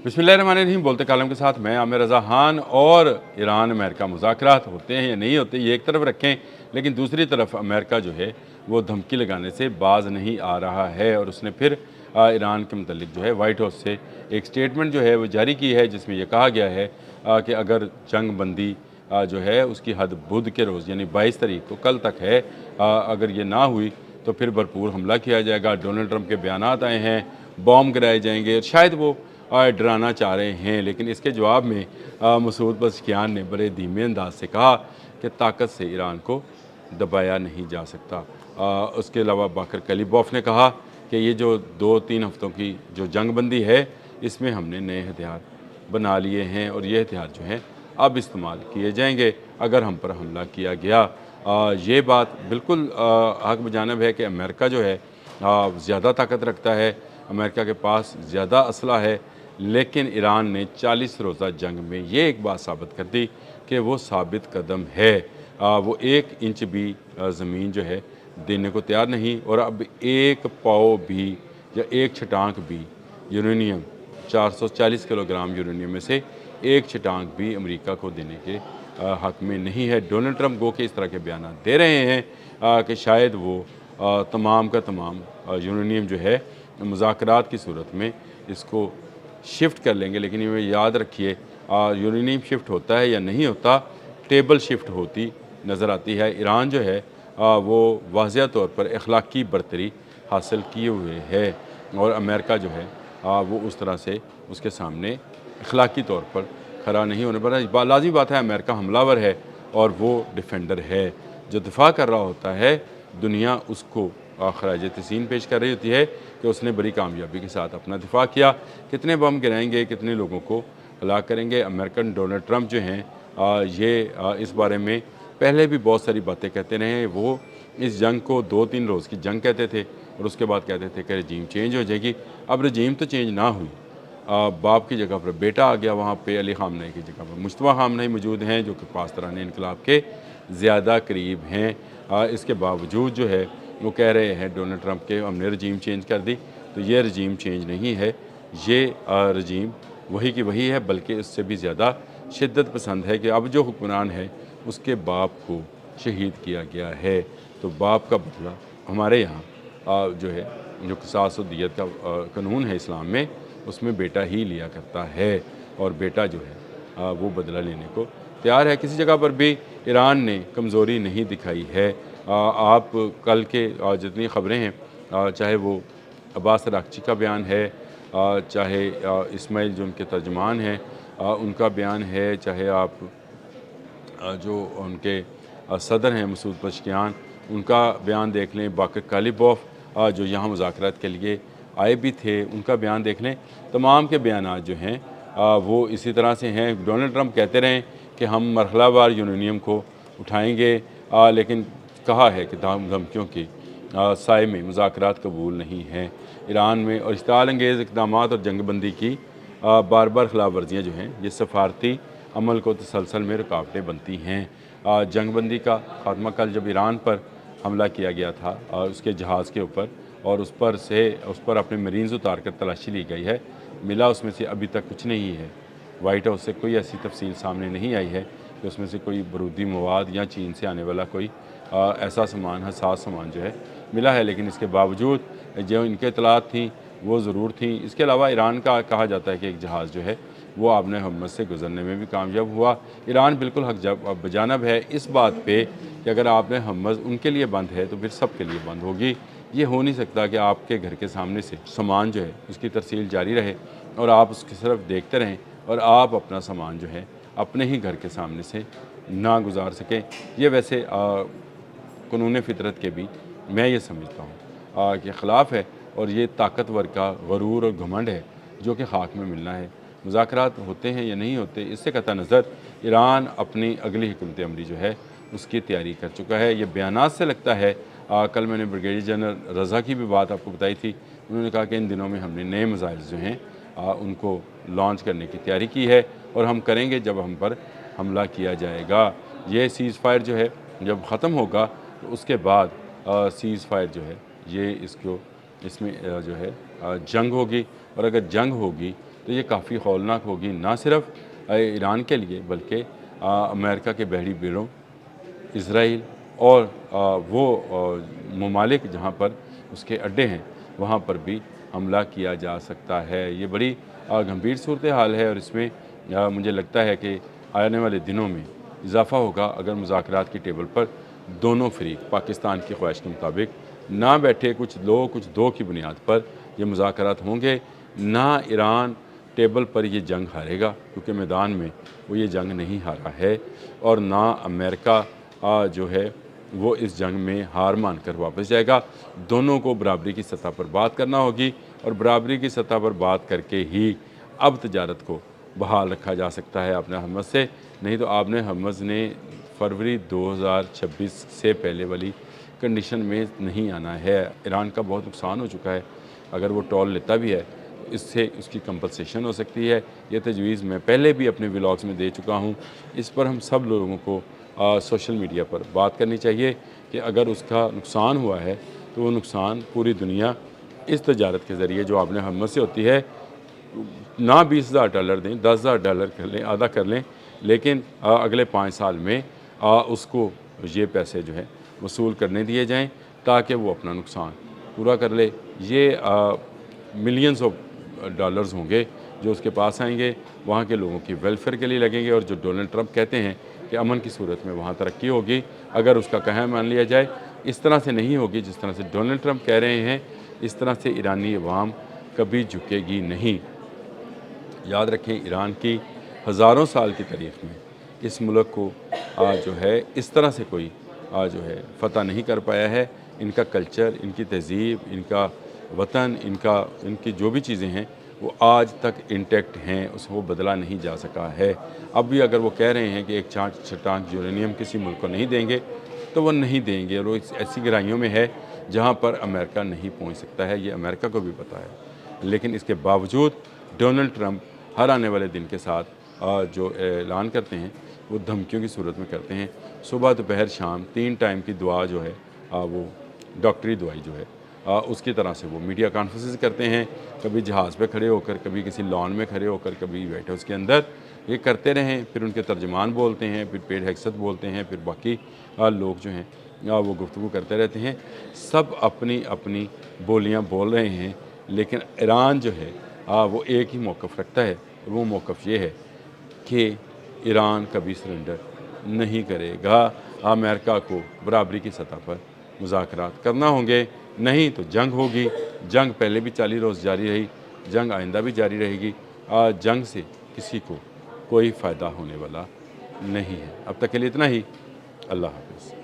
बिस्मिल्लाहिर्रहमानिर्रहीम। बोलते कालम के साथ मैं आमिर रज़ा खान। और ईरान अमेरिका मुज़ाकरात होते हैं या नहीं होते, ये एक तरफ रखें, लेकिन दूसरी तरफ अमेरिका जो है वो धमकी लगाने से बाज़ नहीं आ रहा है और उसने फिर ईरान के मुतल्लिक जो है वाइट हाउस से एक स्टेटमेंट जो है वो जारी की है, जिसमें यह कहा गया है कि अगर जंग बंदी जो है उसकी हद बुध के रोज़ यानी 22 तारीख को कल तक है, अगर ये ना हुई तो फिर भरपूर हमला किया जाएगा। डोनाल्ड ट्रंप के बयानात आए हैं, बॉम्ब गिराए जाएंगे, और शायद वो डराना चाह रहे हैं, लेकिन इसके जवाब में मसूद पज़ेश्कियान ने बड़े धीमे अंदाज से कहा कि ताकत से ईरान को दबाया नहीं जा सकता। उसके अलावा बाकर कलीबॉफ ने कहा कि ये जो 2-3 हफ्तों की जो जंग बंदी है, इसमें हमने नए हथियार बना लिए हैं और ये हथियार जो हैं अब इस्तेमाल किए जाएंगे अगर हम पर हमला किया गया। ये बात बिल्कुल हक बजानब है कि अमेरिका जो है ज़्यादा ताकत रखता है, अमेरिका के पास ज़्यादा असला है, लेकिन ईरान ने 40 रोज़ा जंग में ये एक बात साबित कर दी कि वो साबित कदम है। वो 1 इंच भी ज़मीन जो है देने को तैयार नहीं, और अब एक पाव भी या एक छटांक भी यूरेनियम 440 किलोग्राम यूरेनियम में से एक छटांक भी अमेरिका को देने के हक़ में नहीं है। डोनाल्ड ट्रंप गो के इस तरह के बयान दे रहे हैं कि शायद वो तमाम का तमाम यूरेनियम जो है मुज़ाकरात की सूरत में इसको शिफ्ट कर लेंगे, लेकिन ये याद रखिए यूरेनियम शिफ्ट होता है या नहीं होता, टेबल शिफ्ट होती नज़र आती है। ईरान जो है वो वाज़िया तौर पर अखलाकी बरतरी हासिल किए हुए है, और अमेरिका जो है वो उस तरह से उसके सामने अखलाकी तौर पर खड़ा नहीं होने पर। लाज़मी बात है अमेरिका हमलावर है और वो डिफेंडर है। जो दिफा कर रहा होता है, दुनिया उसको खराज तहसीन पेश कर रही होती है कि उसने बड़ी कामयाबी के साथ अपना दिफा किया। कितने बम गिराएंगे, कितने लोगों को हलाक करेंगे। अमेरिकन डोनाल्ड ट्रंप जो हैं ये इस बारे में पहले भी बहुत सारी बातें कहते रहे हैं। वो इस जंग को 2-3 रोज़ की जंग कहते थे और उसके बाद कहते थे कि रजीम चेंज हो जाएगी। अब रजीम तो चेंज ना हुई, बाप की जगह पर बेटा आ गया, वहाँ पे अली ख़ामनेई की जगह पर मुश्तबा ख़ामनेई मौजूद हैं, जो कि पासदारान इनकलाब के ज़्यादा करीब हैं। इसके बावजूद जो है वो कह रहे हैं डोनाल्ड ट्रंप के हमने रजीम चेंज कर दी, तो ये रजीम चेंज नहीं है, ये रजीम वही की वही है, बल्कि इससे भी ज़्यादा शिद्दत पसंद है कि अब जो हुक्मरान है उसके बाप को शहीद किया गया है। तो बाप का बदला हमारे यहाँ जो है जो क़िसास और दियत का कानून है इस्लाम में, उसमें बेटा ही लिया करता है, और बेटा जो है वो बदला लेने को तैयार है। किसी जगह पर भी ईरान ने कमज़ोरी नहीं दिखाई है। आप कल के जितनी ख़बरें हैं, चाहे वो अब्बास अराग़ची का बयान है, चाहे इस्माइल जो उनके तर्जमान हैं उनका बयान है, चाहे आप जो उनके सदर हैं मसूद पज़ेश्कियान, उनका बयान देख लें, बाकर कालिबॉफ जो यहाँ मुज़ाकरात के लिए आए भी थे, उनका बयान देख लें। तमाम के बयानात जो हैं वो इसी तरह से हैं। डोनाल्ड ट्रंप कहते रहें कि हम मरहलावार यूरेनियम को उठाएंगे, लेकिन कहा है कि धमकियों की साए में मुज़ाकरात कबूल नहीं हैं। ईरान में और इश्तिआल अंगेज़ इक़दामात और जंग बंदी की बार बार खिलाफ वर्जियाँ जो हैं ये सफारती अमल को तसलसल में रुकावटें बनती हैं। जंग बंदी का खात्मा कल जब ईरान पर हमला किया गया था उसके जहाज़ के ऊपर, और उस पर अपने मरीन्स उतार कर तलाशी ली गई है, मिला उसमें से अभी तक कुछ नहीं है। वाइट हाउस से कोई ऐसी तफसील सामने नहीं आई है कि उसमें से कोई बारूदी मवाद या चीन से आने वाला कोई ऐसा सामान, हसास सामान जो है मिला है, लेकिन इसके बावजूद जो इनके इतलात थी वो ज़रूर थी। इसके अलावा ईरान का कहा जाता है कि एक जहाज़ जो है वो आबने हम्मत से गुजरने में भी कामयाब हुआ। ईरान बिल्कुल हक बजानब है इस बात पे कि अगर आपने हम्मत उनके लिए बंद है तो फिर सब के लिए बंद होगी। ये हो नहीं सकता कि आपके घर के सामने से सामान जो है उसकी तरसील जारी रहे और आप उसकी सिर्फ देखते रहें और आप अपना सामान जो है अपने ही घर के सामने से ना गुजार सकें। ये वैसे कानून फितरत के भी मैं ये समझता हूँ कि ख़िलाफ़ है, और ये ताकतवर का गरूर और घमंड है जो कि खाक में मिलना है। मुज़ाकरात होते हैं या नहीं होते, इससे कतई नज़र ईरान अपनी अगली हुकूमत अमली जो है उसकी तैयारी कर चुका है। ये बयानात से लगता है। कल मैंने ब्रिगेडियर जनरल रज़ा की भी बात आपको बताई थी। उन्होंने कहा कि इन दिनों में हमने नए मिसाइल जो हैं उनको लॉन्च करने की तैयारी की है, और हम करेंगे जब हम पर हमला किया जाएगा। ये सीज़ फायर जो है जब ख़त्म होगा तो उसके बाद सीज़ फायर जो है ये इसमें जो है जंग होगी, और अगर जंग होगी تو یہ کافی ہولناک ہوگی، نہ صرف ایران کے لیے بلکہ امریکہ کے بحری بیڑوں، اسرائیل اور وہ ممالک جہاں پر اس کے اڈے ہیں وہاں پر بھی حملہ کیا جا سکتا ہے۔ یہ بڑی گھمبیر صورتحال ہے، اور اس میں مجھے لگتا ہے کہ آنے والے دنوں میں اضافہ ہوگا اگر مذاکرات کی ٹیبل پر دونوں فریق پاکستان کی خواہش کے مطابق نہ بیٹھے، کچھ دو کی بنیاد پر یہ مذاکرات ہوں گے، نہ ایران ٹیبل پر یہ جنگ ہارے گا کیونکہ میدان میں وہ یہ جنگ نہیں ہارا ہے، اور نہ امریکہ جو ہے وہ اس جنگ میں ہار مان کر واپس جائے گا۔ دونوں کو برابری کی سطح پر بات کرنا ہوگی، اور برابری کی سطح پر بات کر کے ہی اب تجارت کو بحال رکھا جا سکتا ہے اپنے حماس سے، نہیں تو آپ نے حماس نے فروری 2026 سے پہلے والی کنڈیشن میں نہیں آنا ہے۔ ایران کا بہت نقصان ہو چکا ہے، اگر وہ ٹول لیتا بھی ہے اس سے اس کی کمپنسیشن ہو سکتی ہے۔ یہ تجویز میں پہلے بھی اپنے ولاگز میں دے چکا ہوں، اس پر ہم سب لوگوں کو سوشل میڈیا پر بات کرنی چاہیے کہ اگر اس کا نقصان ہوا ہے تو وہ نقصان پوری دنیا اس تجارت کے ذریعے جو آپ نے حماس سے ہوتی ہے، نہ $20,000 دیں، $10,000 کر لیں، آدھا کر لیں، لیکن اگلے 5 سال میں اس کو یہ پیسے جو ہے وصول کرنے دیے جائیں تاکہ وہ اپنا نقصان پورا کر لے۔ یہ ملینز آف ڈالرز ہوں گے جو اس کے پاس آئیں گے، وہاں کے لوگوں کی ویلفیئر کے لیے لگیں گے، اور جو ڈونلڈ ٹرمپ کہتے ہیں کہ امن کی صورت میں وہاں ترقی ہوگی، اگر اس کا کہا مان لیا جائے اس طرح سے نہیں ہوگی جس طرح سے ڈونلڈ ٹرمپ کہہ رہے ہیں، اس طرح سے ایرانی عوام کبھی جھکے گی نہیں۔ یاد رکھیں، ایران کی ہزاروں سال کی تاریخ میں اس ملک کو جو ہے اس طرح سے کوئی جو ہے فتح نہیں کر پایا ہے۔ ان کا کلچر، ان کی تہذیب، ان کا وطن، ان کی جو بھی چیزیں ہیں وہ آج تک انٹیکٹ ہیں، وہ بدلا نہیں جا سکا ہے۔ اب بھی اگر وہ کہہ رہے ہیں کہ ایک چٹان یورینیم کسی ملک کو نہیں دیں گے تو وہ نہیں دیں گے، اور وہ ایسی گہرائیوں میں ہے جہاں پر امریکہ نہیں پہنچ سکتا ہے، یہ امریکہ کو بھی پتہ ہے۔ لیکن اس کے باوجود ڈونلڈ ٹرمپ ہر آنے والے دن کے ساتھ جو اعلان کرتے ہیں وہ دھمکیوں کی صورت میں کرتے ہیں۔ صبح دوپہر شام 3 ٹائم کی دعا جو ہے وہ ڈاکٹری دعائی جو ہے اس کی طرح سے وہ میڈیا کانفرنسز کرتے ہیں، کبھی جہاز پہ کھڑے ہو کر، کبھی کسی لان میں کھڑے ہو کر، کبھی وائٹ ہاؤس کے اندر، یہ کرتے رہیں، پھر ان کے ترجمان بولتے ہیں، پھر پیڈ ہیکسٹ بولتے ہیں، پھر باقی لوگ جو ہیں وہ گفتگو کرتے رہتے ہیں، سب اپنی اپنی بولیاں بول رہے ہیں، لیکن ایران جو ہے وہ ایک ہی موقف رکھتا ہے، اور وہ موقف یہ ہے کہ ایران کبھی سرنڈر نہیں کرے گا۔ امریکہ کو برابری کی سطح پر مذاکرات کرنا ہوں گے، نہیں تو جنگ ہوگی۔ جنگ پہلے بھی 40 روز جاری رہی، جنگ آئندہ بھی جاری رہے گی۔ جنگ سے کسی کو کوئی فائدہ ہونے والا نہیں ہے۔ اب تک کے لیے اتنا ہی۔ اللہ حافظ۔